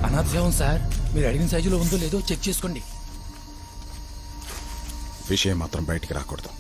అనాథం sir, మీరు అడిగిన సైజులో ఉందో లేదో చెక్ చేసుకోండి. విషయం మాత్రం బయటికి రాకూడదు.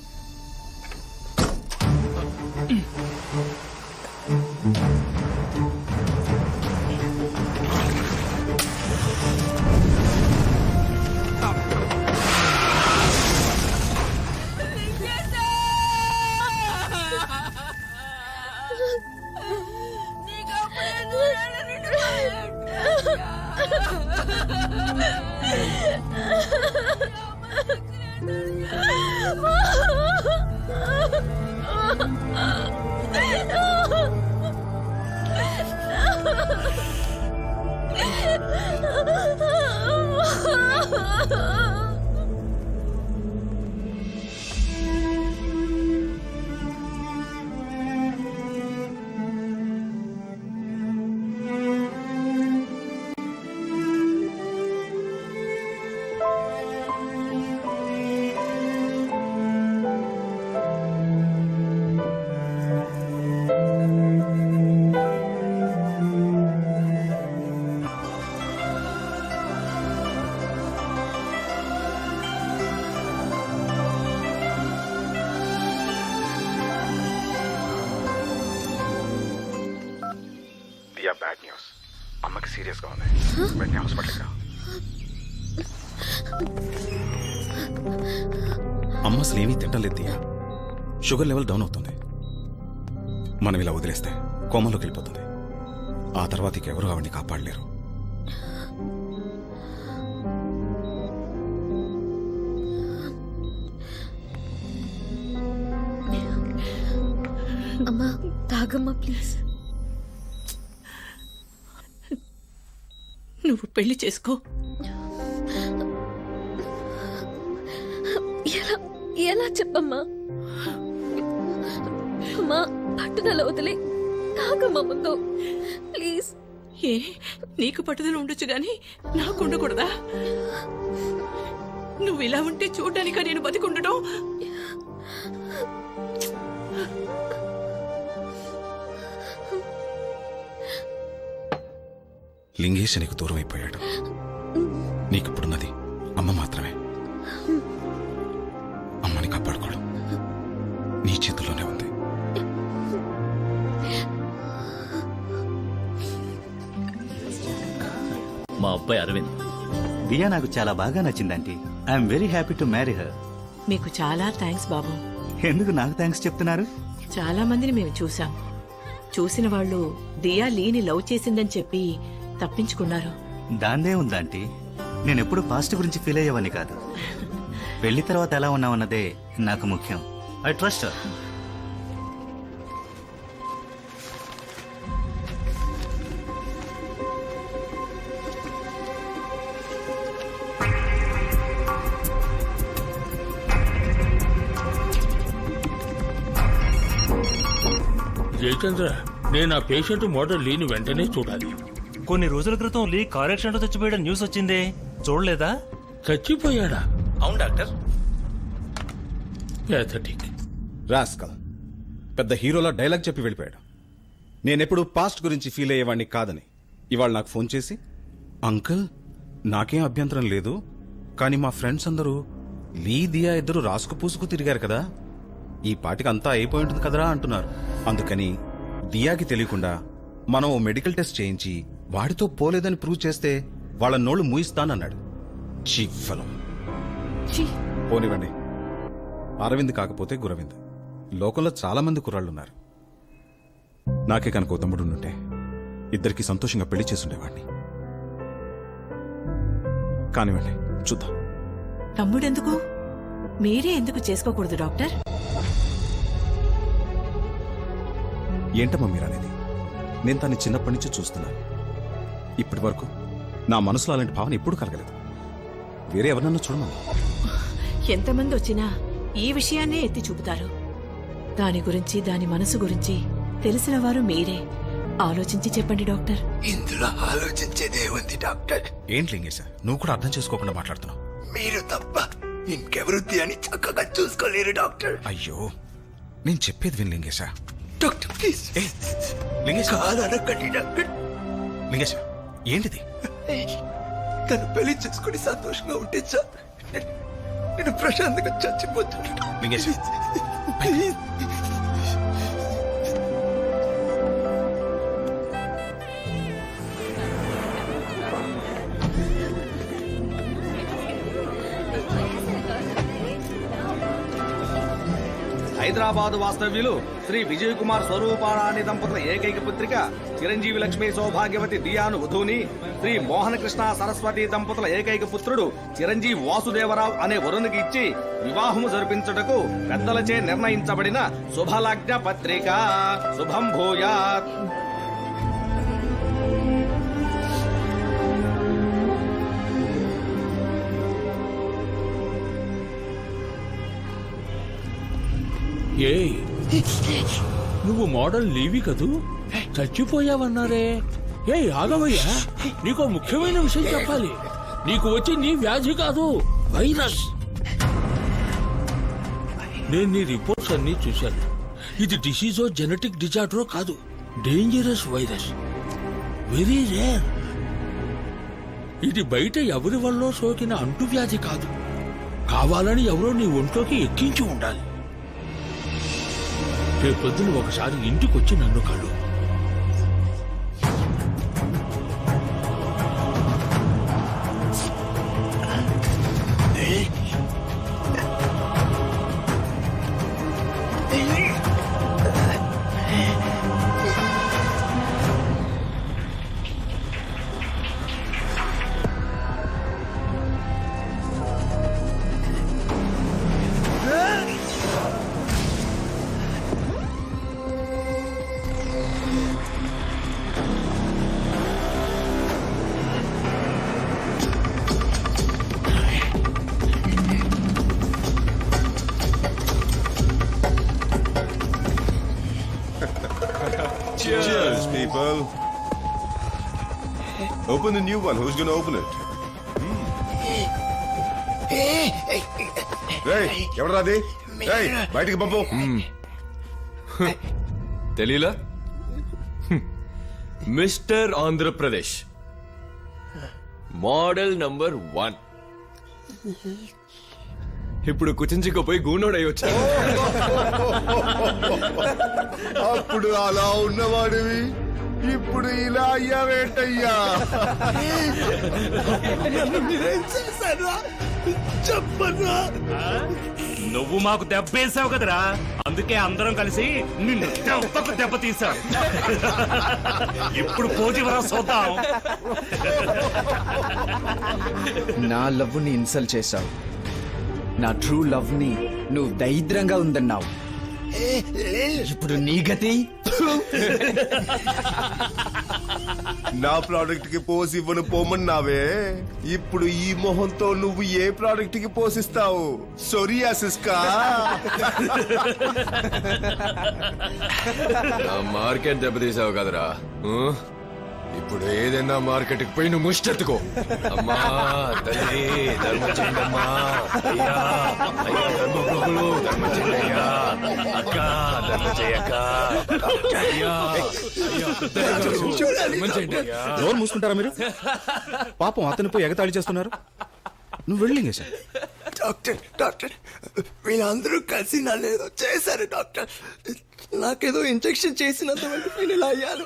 Bad news. అమ్మకి సీరియస్గా ఉంది. వెంటనే హాస్పిటల్కి రా. అమ్మ అసలు ఏమీ తింటలేదు దియా. షుగర్ లెవెల్ డౌన్ అవుతుంది. మనం ఇలా వదిలేస్తే కోమలోకి వెళ్ళిపోతుంది. ఆ తర్వాత ఇంకెవరూ ఆవిడ్ని కాపాడలేరు. అమ్మా తాగమ్మా ప్లీజ్. నువ్వు పెళ్లి చేసుకో. ఎలా ఎలా చెప్పమ్మా? అమ్మా పట్టుదల వదిలే తాగమ్మా ముందు ప్లీజ్. ఏ నీకు పట్టుదల ఉండొచ్చు గాని నాకు ఉండకూడదా? నువ్వు ఇలా ఉంటే చూడ్డానిక నేను బతికుండటం? లింగేశ్ నీకు దూరం అయిపోయాడు. నీకిప్పుడున్నది అమ్మ మాత్రమే. అమ్మని కాపాడుకోవడం నీ చేతుల్లోనే ఉంది. మా అబ్బాయి అరవింద్. దియా నాకు చాలా బాగా నచ్చిందంటీ. I'm very happy to marry her. మీకు చాలా థ్యాంక్స్ బాబు. ఎందుకు నాకు థ్యాంక్స్ చెప్తున్నారు? చాలా మందిని మేము చూసాం. చూసిన వాళ్ళు దియా లీని లవ్ చేసిందని చెప్పి తప్పించుకున్నారు. దాన్నే ఉందంటీ. నేనెప్పుడు పాస్ట్ గురించి ఫీల్ అయ్యేవాన్ని కాదు. పెళ్లి తర్వాత ఎలా ఉన్నామన్నదే నాకు ముఖ్యం. I trust her. జయచంద్ర, నేను ఆ పేషెంట్ మోడల్ లీని వెంటనే చూడాలి. కొన్ని రోజుల క్రితం లీ కార్ యాక్సిడెంట్ చచ్చిపోయాడు న్యూస్ వచ్చిందే, చూడలేదా? చచ్చిపోయాడా? అవును డాక్టర్. ప్యాథటిక్. రాస్కల్ పెద్ద హీరోలా డైలాగ్ చెప్పి వెళ్ళిపోయాడు. నేనెప్పుడు పాస్ట్ గురించి ఫీల్ అయ్యేవాడిని కాదని ఇవాళ నాకు ఫోన్ చేసి, అంకుల్ నాకేం అభ్యంతరం లేదు, కానీ మా ఫ్రెండ్స్ అందరూ లీ దియా ఇద్దరు రాసుకు పూసుకు తిరిగారు కదా, ఈ పాటికి అంతా అయిపోయి ఉంటుంది కదరా అంటున్నారు. అందుకని దియాకి తెలియకుండా మనం ఓ మెడికల్ టెస్ట్ చేయించి వాడితో పోలేదని ప్రూవ్ చేస్తే వాళ్ళ నోళ్లు మూయిస్తానన్నాడు. చీఫలం. పోనివ్వండి, అరవింద్ కాకపోతే గురవింద్. లోకంలో చాలా మంది కుర్రాళ్ళున్నారు. నాకే కనుక తమ్ముడు ఉంటే ఇద్దరికి సంతోషంగా పెళ్లి చేసుండేవాడిని. కానివ్వండి, చూద్దాం. తమ్ముడెందుకు? మీరే ఎందుకు చేసుకోకూడదు డాక్టర్? ఏంటమ్మా మీరనేది? నేను తన్ని చిన్నప్పటి నుంచి చూస్తున్నాను. ఇప్పటి వరకు నా మనసులో అలాంటి భావన ఎప్పుడు కలగలేదు. వేరే ఎవరన్నా చూడమన్నా. ఎంతమంది వచ్చినా ఈ విషయాన్నే ఎత్తి చూపుతారు. దాని గురించి, దాని మనసు గురించి తెలిసిన వారు మీరే. ఆలోచించి చెప్పండి డాక్టర్. ఇందులో ఆలోచించేదే ఉంది డాక్టర్. ఏంటి లింగేశ, నువ్వు కూడా అర్థం చేసుకోకుండా మాట్లాడుతున్నావు. మీరు తప్ప ఇంకెవరు అని చక్కగా చూసుకోలేరు డాక్టర్. అయ్యో, నేను చెప్పేది విను లింగేశ. డాక్టర్ ప్లీజ్ లింగేశ్ కాదనకండి డాక్టర్. లింగేశ్ ఏంటిది? తను పెళ్లి చేసుకుని సంతోషంగా ఉంటే చాలు. నేను ప్రశాంతంగా చచ్చిపోతాను. లింగేశ్ ప్లీజ్. హైదరాబాద్ వాస్తవ్యులు శ్రీ విజయ్ కుమార్ స్వరూపారాణి దంపతుల ఏకైక పుత్రిక చిరంజీవి లక్ష్మి సౌభాగ్యవతి దియాను వధువుని, శ్రీ మోహన కృష్ణ సరస్వతి దంపతుల ఏకైక పుత్రుడు చిరంజీవి వాసుదేవరావు అనే వరునికి ఇచ్చి వివాహము జరిపించుటకు పెద్దలచే నిర్ణయించబడిన శుభలగ్న పత్రిక. శుభం భూయాత్. ఏయ్, నువ్వు మోడల్ లీవి కదూ? చచ్చిపోయావన్నారే. ఏయ్ ఆగవయ్యా, నీకు ముఖ్యమైన విషయం చెప్పాలి. నీకు వచ్చి నీ వ్యాధి కాదు, వైరస్. నేను నీ రిపోర్ట్స్ అన్ని చూశాను. ఇది డిసీజో జెనెటిక్ డిజార్డరో కాదు, డేంజరస్ వైరస్, వెరీ రేర్. ఇది బయట ఎవరి వల్ల సోకిన అంటువ్యాధి కాదు. కావాలని ఎవరో నీ ఒంట్లోకి ఎక్కించి ఉండాలి. రేపొద్దున ఒకసారి ఇంటికొచ్చి నన్ను కలు. Cheers, people. Open the new one. Who's going to open it? Hey, ఎవరు రాది? Hey, బయటికి పంపు. తెలీలా? Mister Andhra Pradesh model number 1. ఇప్పుడు కుచించుకుపోయి గూనోడై వచ్చా. అప్పుడు అలా ఉన్నవాడివి ఇప్పుడు ఇలా అయ్యావేంటయ్యా? చెప్పరా? నువ్వు మాకు దెబ్బేసావు కదరా, అందుకే అందరం కలిసి నిన్ను దెబ్బకు దెబ్బ తీసాం. ఇప్పుడు పోటీవరా చూద్దాం. నా లవ్ ని ఇన్సల్ట్ చేశావు. నా ట్రూ లవ్ ని నువ్వు దరిద్రంగా ఉందన్నావు. ఇప్పుడు నీ గతి. నా ప్రోడక్ట్ కి పోసి ఇవ్వను పోమన్నావే, ఇప్పుడు ఈ మొహంతో నువ్వు ఏ ప్రోడక్ట్ కి పోసిస్తావు? సోరియాసిస్ కా? మార్కెట్ దెబ్బతీసావు కదరా. ఇప్పుడు ఏదైనా మార్కెట్ కి పోయి నువ్వు ముష్టెత్తుకో. అమ్మా తల్లి ధర్మ చెండమ్మా, అయ్యా అయ్యా ధర్మప్రభులు ధర్మ చెయ్యా, అక్క ధర్మ చెయ్యక్క, నోరు మూసుకుంటారా మీరు? పాపం అతనిపై ఎగతాళి చేస్తున్నారు. నువ్వు వెళ్ళింగే సార్. డాక్టర్ డాక్టర్ వీళ్ళందరూ కలిసి నన్ను ఏదో చేశారు డాక్టర్. నాకేదో ఇంజెక్షన్ చేసినంత వరకు నేను ఇలా అయ్యాను.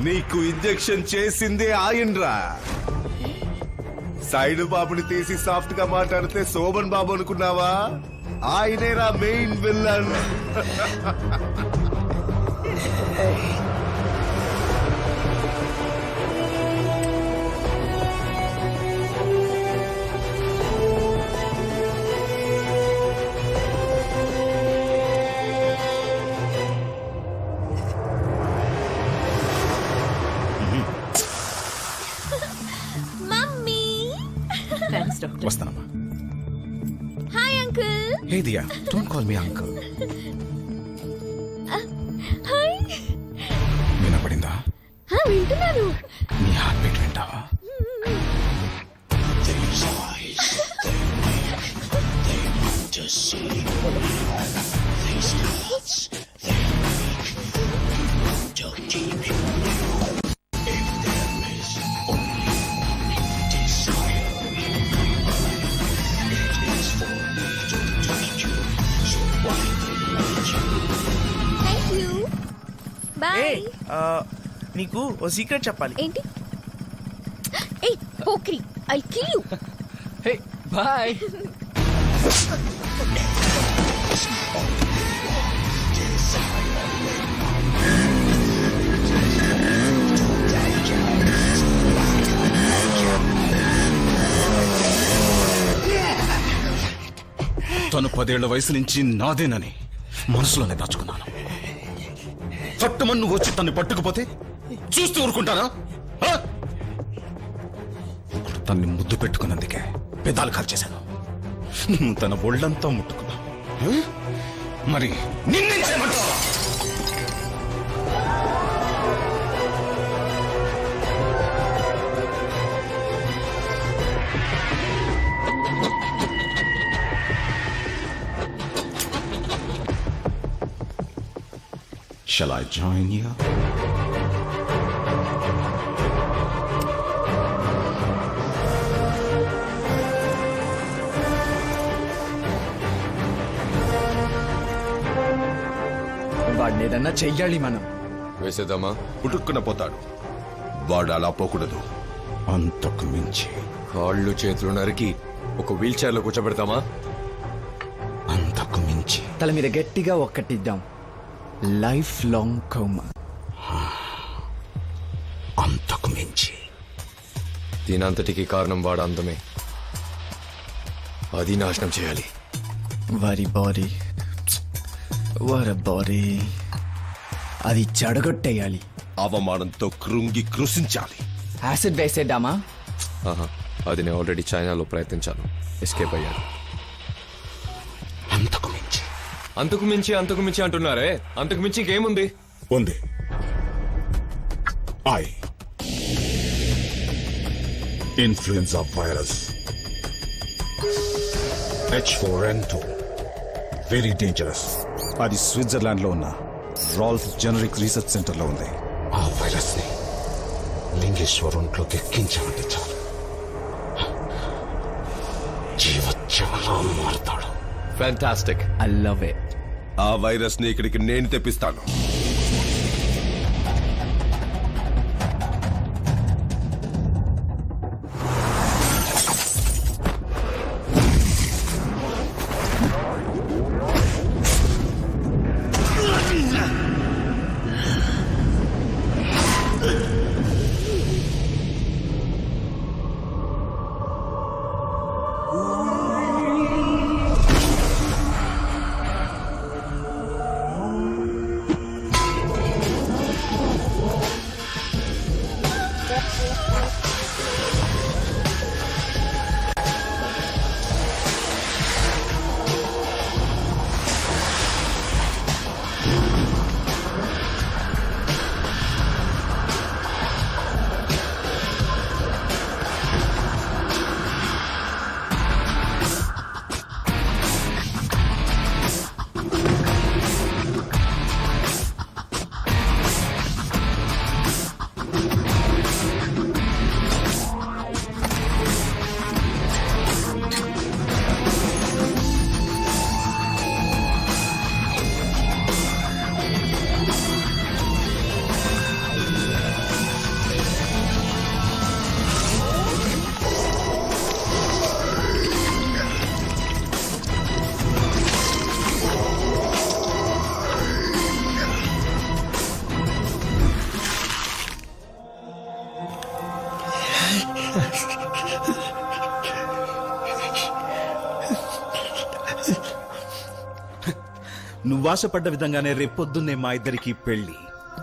నీకు ఇంజెక్షన్ చేసిందే ఆయనరా. సైడ్ బాబుని తీసి సాఫ్ట్ గా మాట్లాడితే శోభన్ బాబు అనుకున్నావా? ఆయనేరా main villain. Mummy. Thanks doctor. వస్తానమ్మా. Hi uncle. Hey Diya, don't call me uncle. Hi. వినపడిందా? వింటున్నాను. నీ హార్ట్ బీట్ వింటావా? బాయ్. నీకు ఓ సీక్రెట్ చెప్పాలి. ఏంటి? ఏయ్ Pokiri, I kill you. Hey bye. తను 10 ఏళ్ల వయసు నుంచి నాదేనని మనసులోనే దాచుకున్నాను. పట్టుమన్ను వచ్చి తన్ని పట్టుకుపోతే చూస్తూ ఊరుకుంటానా? ఆ? ఇప్పుడు తన్ని ముద్దు పెట్టుకున్నందుకే పెదాలు ఖర్చేశాను. నువ్వు తన ఒళ్ళంతా ముట్టుకున్నావు. ఆ? మరి నిన్నేం చేయమంటావా? Shall I join you? వాడిని ఏదన్నా చెయ్యాలి మనం. వేసేద్దామా? పుట్టుక్కున పోతాడు. వాడు అలా పోకూడదు. అంతకు మించి కాళ్ళు చేతులు నరికి ఒక వీల్ చైర్ లో కూర్చోబెడతామా? అంతకు మించి తల మీద గట్టిగా ఒక్కటిద్దాం. Life long coma. అంతకు మించి దీనంతటికి కారణం వాడు అందమే. అది నాశనం చేయాలి. వారి బాడీ, వారి బాడీ అది చెడగొట్టేయాలి. అవమానంతో కృంగి కృషించాలి. యాసిడ్ వేసేద్దామా? ఆహా, అది నేను ఆల్రెడీ చైనాలో ప్రయత్నించాను. ఎస్కేప్ అయ్యాను. అంతకు మించి అంతకు మించి అంతకు మించి అంటున్నారే, అంతకు మించి ఇంకేముంది? ఉంది. Influenza virus H4N2 very dangerous. అది స్విట్జర్లాండ్ లో ఉన్న రాల్ఫ్ జెనరిక్ రీసెర్చ్ సెంటర్ లో ఉంది. ఆ వైరస్ ని లింగేశ్వర్ ఒంట్లోకి ఎక్కించామంటే చాలు, జీవోత్సవంగా మారుతాడు. ఫ్యాంటాస్టిక్. I love it. ఆ వైరస్ ని ఇక్కడికి నేను తెప్పిస్తాను. నువ్వాశపడ్డ విధంగానే రేపొద్దున్నే మా ఇద్దరికి పెళ్లి.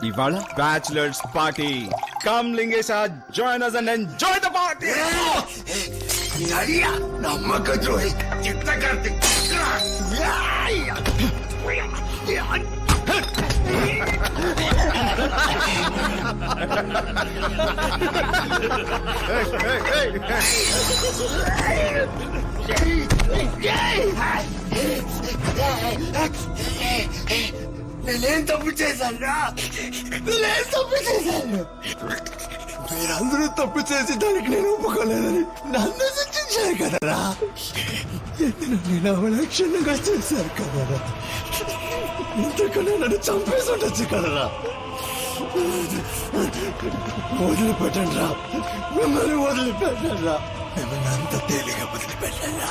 ఇవాళ bachelors party. Come Lingesha, join us and enjoy the party. నమ్మక ద్రోహి చిత్తకార్తి. నేనేం తప్పు చేశాను రా? నేనేం తప్పు చేశాను? మీరందరూ తప్పు చేసి దానికి నేను ఒప్పుకోలేదని నన్ను శిక్షించారు కదరా. ఎందుకు నేను అవలక్షణంగా చేశారు కదరా. ఇంతకన్నా నన్ను చంపేసి ఉండొచ్చు కదరా. వదిలిపెట్టండి రా, మిమ్మల్ని వదిలిపెట్టండి రా, మిమ్మల్ని అంత తేలిగా వదిలిపెట్టండి రా.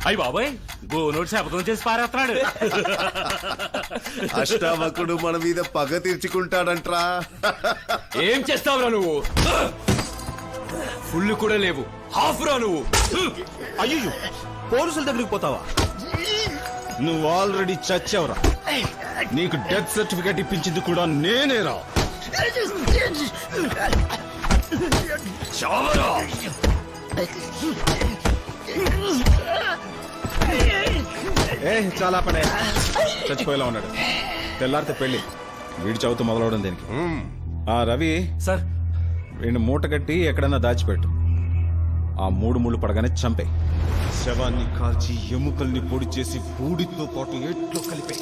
అయ్యి బాబాయ్ గోనోడు శపథం చేసి పారేస్తున్నాడు. అష్టావకుడు మన మీద పగ తీర్చుకుంటాడంట్రా. ఏం చేస్తావురా నువ్వు? ఫుల్ కూడా లేవు, హాఫ్ రా నువ్వు. అయ్యో పోలీసుల దగ్గరికి పోతావా? నువ్వు ఆల్రెడీ చచ్చావురా. నీకు డెత్ సర్టిఫికేట్ ఇప్పించింది కూడా నేనేరా. చావరా. చాలా పడే చచ్చిపోయేలా ఉన్నాడు. తెల్లారితే పెళ్లి, వీడి చదువుతూ మొదలవడం దేనికి? ఆ రవి సార్, వీడిని మూట కట్టి ఎక్కడన్నా దాచిపెట్టు. ఆ 3 ముళ్ళు పడగానే చంపే. శవాన్ని కాల్చి ఎముకల్ని పొడి చేసి బూడితో పాటు ఎట్లో కలిపే.